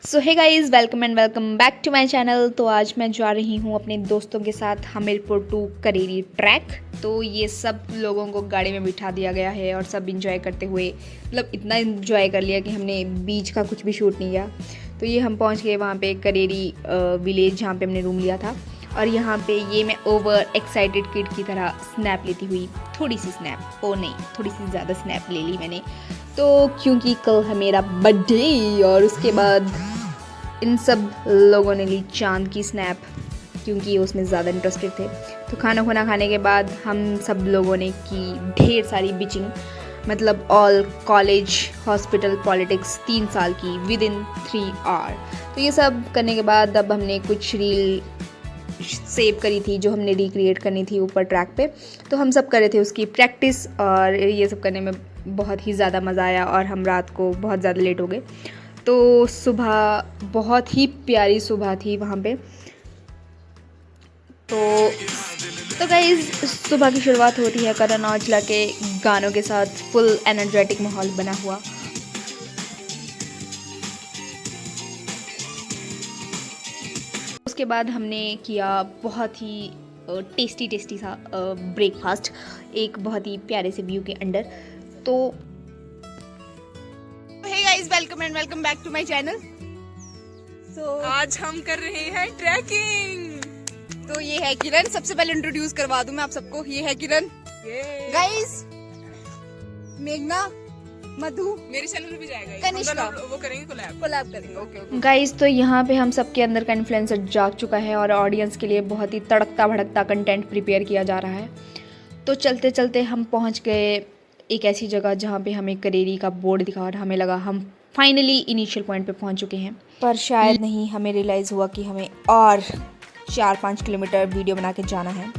So hey guys, welcome and welcome back to my channel. तो आज मैं जा रही हूँ अपने दोस्तों के साथ हमीरपुर टू करेरी ट्रैक। तो ये सब लोगों को गाड़ी में बिठा दिया गया है और सब इंजॉय करते हुए मतलब इतना इंजॉय कर लिया कि हमने बीच का कुछ भी शूट नहीं किया। तो ये हम पहुँच गए वहाँ पे करेरी विलेज जहाँ पे हमने रूम लिया था। और यहाँ पे ये मैं ओवर एक्साइटेड किड की तरह स्नैप लेती हुई, थोड़ी सी स्नैप, ओ नहीं थोड़ी सी ज़्यादा स्नैप ले ली मैंने। तो क्योंकि कल है मेरा बर्थडे और उसके बाद इन सब लोगों ने ली चांद की स्नैप क्योंकि उसमें ज़्यादा इंटरेस्टेड थे। तो खाना खुना खाने के बाद हम सब लोगों ने की ढेर सारी बिचिंग, मतलब ऑल कॉलेज हॉस्पिटल पॉलिटिक्स 3 साल की विद इन 3 आवर। तो ये सब करने के बाद अब हमने कुछ रील सेव करी थी जो हमने रिक्रिएट करनी थी ऊपर ट्रैक पे। तो हम सब कर रहे थे उसकी प्रैक्टिस और ये सब करने में बहुत ही ज़्यादा मज़ा आया और हम रात को बहुत ज़्यादा लेट हो गए। तो सुबह बहुत ही प्यारी सुबह थी वहाँ पे। तो गाइज़ सुबह की शुरुआत होती है करण औजला के गानों के साथ, फुल एनर्जेटिक माहौल बना हुआ। उसके बाद हमने किया बहुत ही टेस्टी सा ब्रेकफास्ट एक बहुत ही प्यारे से व्यू के अंडर। तो hey guys, welcome and welcome back to my channel. So आज हम कर रहे हैं ट्रैकिंग। तो ये है किरण, सबसे पहले इंट्रोड्यूस करवा दूं मैं आप सबको, ये है किरण। गाइस मेघना, मधु, मेरे चैनल भी जाएगा, कनिष्का, वो करेंगे कोलैब करेंगे। ओके गाइस तो यहाँ पे हम सबके अंदर का इन्फ्लुएंसर जाग चुका है और ऑडियंस के लिए बहुत ही तड़कता भड़कता कंटेंट प्रिपेयर किया जा रहा है। तो चलते चलते हम पहुँच गए एक ऐसी जगह जहाँ पे हमें करेरी का बोर्ड दिखा और हमें लगा हम फाइनली इनिशियल पॉइंट पे पहुँच चुके हैं। पर शायद नहीं, हमें रियलाइज़ हुआ कि हमें और 4-5 किलोमीटर वीडियो बना के जाना है।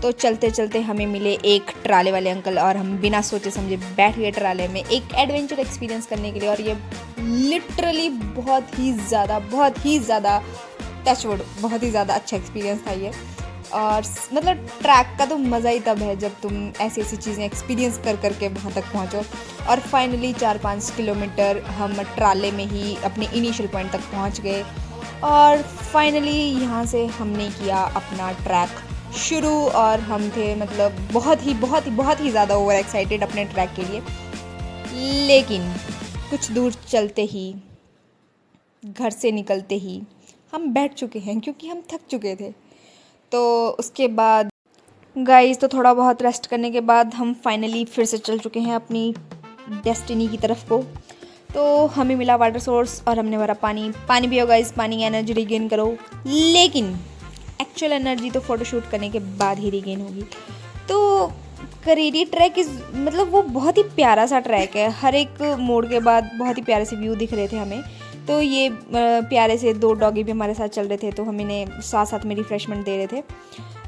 तो चलते चलते हमें मिले एक ट्राले वाले अंकल और हम बिना सोचे समझे बैठ गए ट्राले में एक एडवेंचर एक्सपीरियंस करने के लिए। और ये लिटरली बहुत ही ज़्यादा टचवुड बहुत ही ज़्यादा अच्छा एक्सपीरियंस था ये। और मतलब ट्रैक का तो मज़ा ही तब है जब तुम ऐसी चीज़ें एक्सपीरियंस कर करके वहाँ तक पहुँचो। और फाइनली 4-5 किलोमीटर हम ट्राले में ही अपने इनिशियल पॉइंट तक पहुँच गए। और फाइनली यहाँ से हमने किया अपना ट्रैक शुरू और हम थे मतलब बहुत ही ज़्यादा ओवर एक्साइटेड अपने ट्रैक के लिए। लेकिन कुछ दूर चलते ही, घर से निकलते ही हम बैठ चुके हैं क्योंकि हम थक चुके थे। तो उसके बाद गाइस तो थोड़ा बहुत रेस्ट करने के बाद हम फाइनली फिर से चल चुके हैं अपनी डेस्टिनी की तरफ को। तो हमें मिला वाटर सोर्स और हमने भरा पानी पियो गाइस, पानी एनर्जी रिगेन करो। लेकिन एक्चुअल एनर्जी तो फ़ोटोशूट करने के बाद ही रिगेन होगी। तो करेरी ट्रैक मतलब वो बहुत ही प्यारा सा ट्रैक है। हर एक मोड़ के बाद बहुत ही प्यारे से व्यू दिख रहे थे हमें। तो ये प्यारे से 2 डॉगी भी हमारे साथ चल रहे थे, तो हम इन्हें साथ में रिफ़्रेशमेंट दे रहे थे।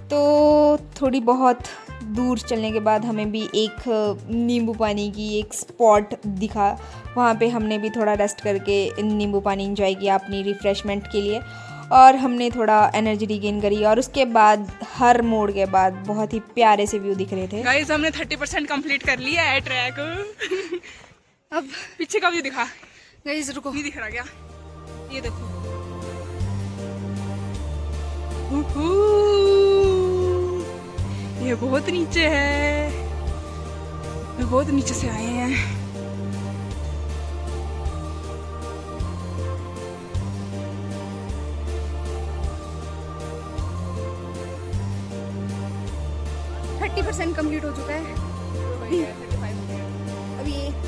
तो थोड़ी बहुत दूर चलने के बाद हमें भी एक नींबू पानी की एक स्पॉट दिखा, वहाँ पे हमने भी थोड़ा रेस्ट करके नींबू पानी एंजॉय किया अपनी रिफ़्रेशमेंट के लिए। और हमने थोड़ा एनर्जी रिगेन करी और उसके बाद हर मोड़ के बाद बहुत ही प्यारे से व्यू दिख रहे थे। गाइस हमने 30% कंप्लीट कर लिया है ट्रैक। अब पीछे का व्यू दिखा गाइस, रुको, नहीं दिख रहा क्या? ये देखो, ये बहुत नीचे है, बहुत नीचे से आए हैं। % कंप्लीट हो चुका है अब ये।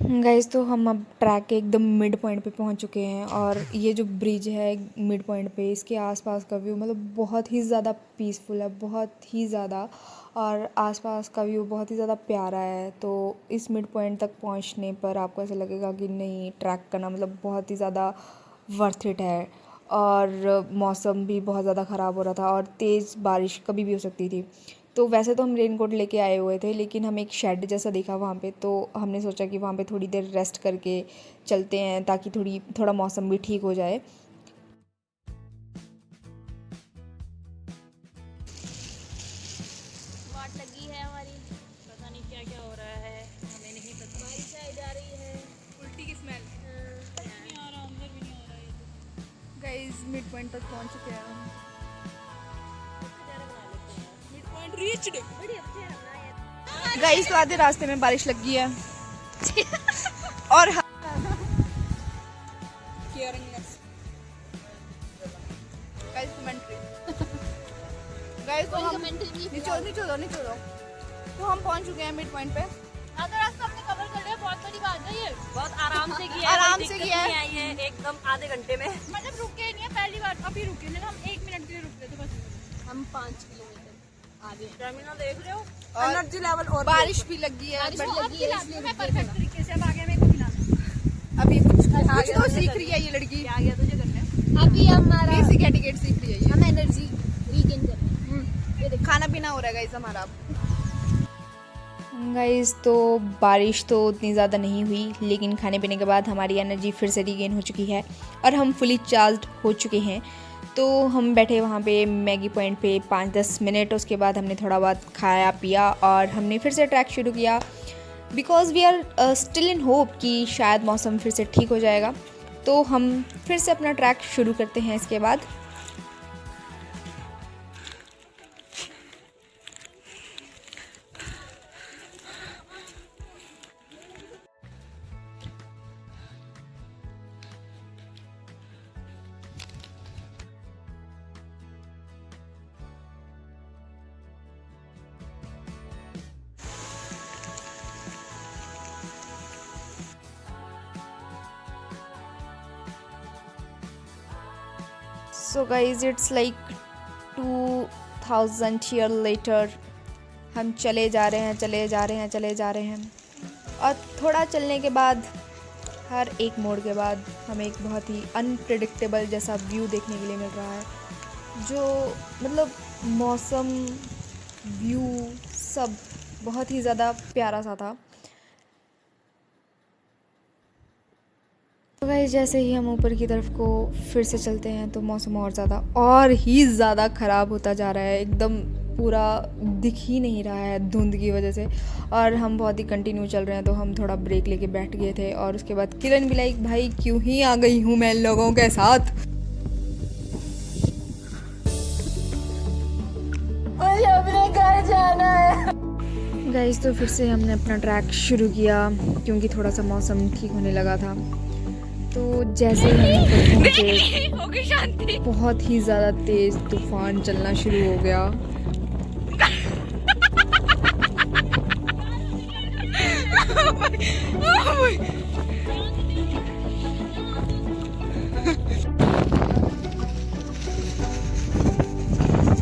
गाइस तो हम अब ट्रैक के एकदम मिड पॉइंट पे पहुंच चुके हैं और ये जो ब्रिज है मिड पॉइंट पे, इसके आसपास का व्यू मतलब बहुत ही ज़्यादा पीसफुल है, बहुत ही ज़्यादा, और आसपास का व्यू बहुत ही ज़्यादा प्यारा है। तो इस मिड पॉइंट तक पहुंचने पर आपको ऐसा लगेगा कि नहीं, ट्रैक करना मतलब बहुत ही ज़्यादा वर्थ इट है। और मौसम भी बहुत ज़्यादा ख़राब हो रहा था और तेज़ बारिश कभी भी हो सकती थी। तो वैसे तो हम रेनकोट लेके आए हुए थे, लेकिन हम एक शेड जैसा देखा वहाँ पे, तो हमने सोचा कि वहाँ पे थोड़ी देर रेस्ट करके चलते हैं ताकि थोड़ा मौसम भी ठीक हो जाए। वाट लगी है हमारी, पता नहीं क्या क्या हो रहा है, हमें नहीं पता। बारिश आई जा रही है, उल्टी की स्मेल। नहीं आ रहा, अंदर भी नहीं आ रहा है तो। गाइस मिड पॉइंट तक पहुंच चुके हैं हम। बेचारा बना लेते हैं। Mid point reached. बड़ी अच्छी है ना ये। गाइस तो आधे रास्ते में बारिश लग गई है और केयरिंगनेस। Guys commentary. गाइस तो हम नीचे दो। तो हम पहुंच चुके हैं मिड पॉइंट पे। आधा रास्ता हमने कवर कर लिया, बहुत बड़ी बात है ये। बहुत आराम से किया है, आराम कोई से दिक्कत किया है। नहीं आई है, एकदम आधे घंटे में। मतलब रुके नहीं है, पहली बार अभी रुके, नहीं तो हम 1 मिनट के लिए रुक गए थे बस। हम 5 किलोमीटर आगे। स्टेमिना देख रहे हो, और एनर्जी लेवल और बारिश भी लगी है। बारिश बट लगी है, इसलिए मैं रुकी है परफेक्ट थोड़ा। तरीके से अब आगे मेरे को खिलाना। अभी कुछ तो सीख रही है ये लड़की। क्या गया तुझे करने? अभी हमारा बेसिक एटिकेट सीख रही है ये। हम एनर्जी रीगेन कर रहे हैं। खाना पीना हो रहा है गाइस हमारा। गाइस तो बारिश तो उतनी ज़्यादा नहीं हुई, लेकिन खाने पीने के बाद हमारी एनर्जी फिर से रीगेन हो चुकी है और हम फुली चार्ज हो चुके हैं। तो हम बैठे वहाँ पे मैगी पॉइंट पे 5-10 मिनट, उसके बाद हमने थोड़ा बहुत खाया पिया और हमने फिर से ट्रैक शुरू किया, because we are still in hope कि शायद मौसम फिर से ठीक हो जाएगा। तो हम फिर से अपना ट्रैक शुरू करते हैं इसके बाद। So guys, it's like 2000 year later, हम चले जा रहे हैं और थोड़ा चलने के बाद, हर एक मोड़ के बाद हमें एक बहुत ही अनप्रेडिक्टेबल जैसा व्यू देखने के लिए मिल रहा है, जो मतलब मौसम, व्यू सब बहुत ही ज़्यादा प्यारा सा था। तो गाइस जैसे ही हम ऊपर की तरफ को फिर से चलते हैं तो मौसम और ही ज़्यादा ख़राब होता जा रहा है, एकदम पूरा दिख ही नहीं रहा है धुंध की वजह से। और हम बहुत ही कंटिन्यू चल रहे हैं, तो हम थोड़ा ब्रेक लेके बैठ गए थे और उसके बाद किरण भी लाइक, भाई क्यों ही आ गई हूँ मैं इन लोगों के साथ। मुझे अपने घर जाना है। गाइस तो फिर से हमने अपना ट्रैक शुरू किया क्योंकि थोड़ा सा मौसम ठीक होने लगा था। तो जैसे ही हम ऊपर पहुंचे, हो गई शांति। बहुत ही ज़्यादा तेज़ तूफान चलना शुरू हो गया।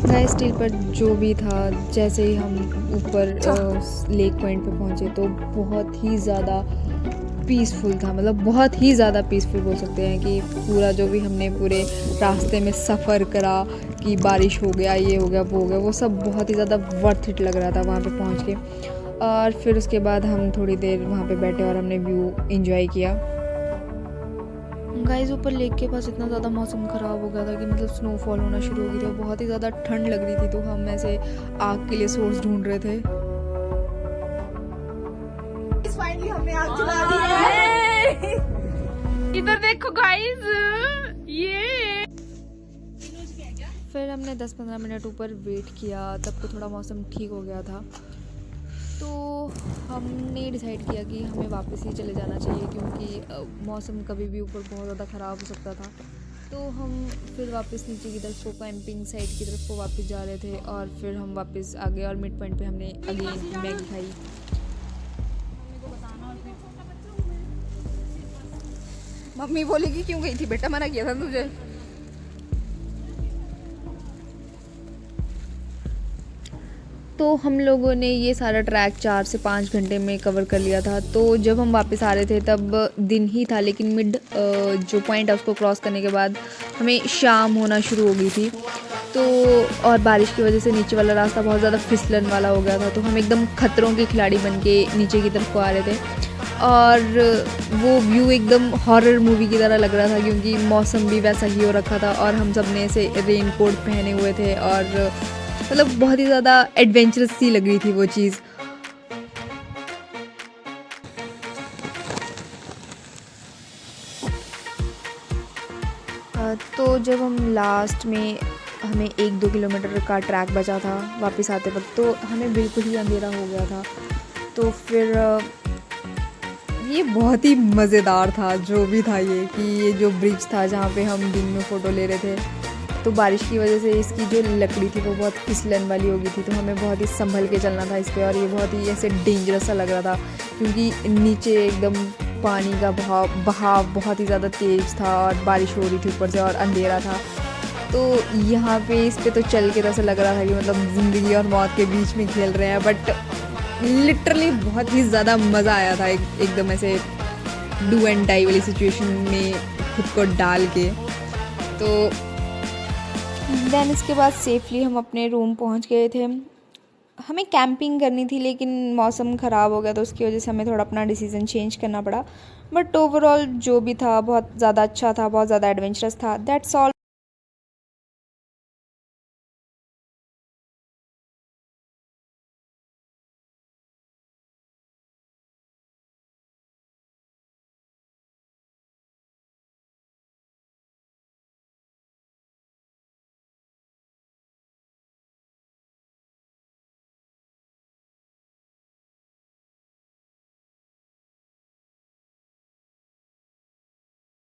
गाइस स्टिल पर जो भी था, जैसे ही हम ऊपर लेक पॉइंट पे पहुंचे तो बहुत ही ज़्यादा पीसफुल था, मतलब बहुत ही ज़्यादा पीसफुल बोल सकते हैं कि पूरा जो भी हमने पूरे रास्ते में सफ़र करा कि बारिश हो गया, ये हो गया, वो हो गया, वो सब बहुत ही ज़्यादा वर्थ इट लग रहा था वहाँ पे पहुँच के। और फिर उसके बाद हम थोड़ी देर वहाँ पे बैठे और हमने व्यू एंजॉय किया। गाइस ऊपर लेक के पास इतना ज़्यादा मौसम ख़राब हो गया था कि मतलब स्नोफॉल होना शुरू हो गई थी, बहुत ही ज़्यादा ठंड लग रही थी, तो हम ऐसे आग के लिए सोर्स ढूंढ रहे थे। फाइनली हमने आग जला दी है। इधर देखो गाइस, ये फिर हमने 10-15 मिनट ऊपर वेट किया, तब तो थोड़ा मौसम ठीक हो गया था। तो हमने डिसाइड किया कि हमें वापस ही चले जाना चाहिए क्योंकि मौसम कभी भी ऊपर बहुत ज़्यादा ख़राब हो सकता था। तो हम फिर वापस नीचे की तरफ को, कैंपिंग साइट की तरफ को वापस जा रहे थे और फिर हम वापस आ गए और मिड पॉइंट पे हमने अगेन मैगी खाई। मम्मी बोलेगी क्यों गई थी बेटा, मना किया था तुझे। तो हम लोगों ने ये सारा ट्रैक 4 से 5 घंटे में कवर कर लिया था। तो जब हम वापस आ रहे थे तब दिन ही था, लेकिन मिड जो पॉइंट है उसको क्रॉस करने के बाद हमें शाम होना शुरू हो गई थी। तो और बारिश की वजह से नीचे वाला रास्ता बहुत ज़्यादा फिसलन वाला हो गया था, तो हम एकदम खतरों के खिलाड़ी बन के नीचे की तरफ को आ रहे थे। और वो व्यू एकदम हॉरर मूवी की तरह लग रहा था, क्योंकि मौसम भी वैसा ही हो रखा था और हम सब ने ऐसे रेनकोट पहने हुए थे और मतलब बहुत ही ज़्यादा एडवेंचरस सी लग रही थी वो चीज़। तो जब हम लास्ट में हमें 1-2 किलोमीटर का ट्रैक बचा था वापस आते वक्त, तो हमें बिल्कुल ही अंधेरा हो गया था। तो फिर ये बहुत ही मज़ेदार था जो भी था, ये जो ब्रिज था जहाँ पे हम दिन में फ़ोटो ले रहे थे, तो बारिश की वजह से इसकी जो लकड़ी थी वो बहुत फिसलन वाली हो गई थी, तो हमें बहुत ही संभल के चलना था इस पे। और ये बहुत ही ऐसे डेंजरस सा लग रहा था, क्योंकि नीचे एकदम पानी का बहाव बहुत ही ज़्यादा तेज़ था और बारिश हो रही थी ऊपर से और अंधेरा था। तो यहाँ पे इस पे तो चल के तो ऐसा लग रहा था कि मतलब ज़िंदगी और मौत के बीच में खेल रहे हैं, बट लिटरली बहुत ही ज़्यादा मज़ा आया था एकदम ऐसे डू एंड डाई वाली सिचुएशन में खुद को डाल के। तो देन इसके बाद सेफली हम अपने रूम पहुंच गए थे। हमें कैंपिंग करनी थी, लेकिन मौसम ख़राब हो गया तो उसकी वजह से हमें थोड़ा अपना डिसीज़न चेंज करना पड़ा। बट ओवरऑल जो भी था बहुत ज़्यादा अच्छा था, बहुत ज़्यादा एडवेंचरस था। That's all.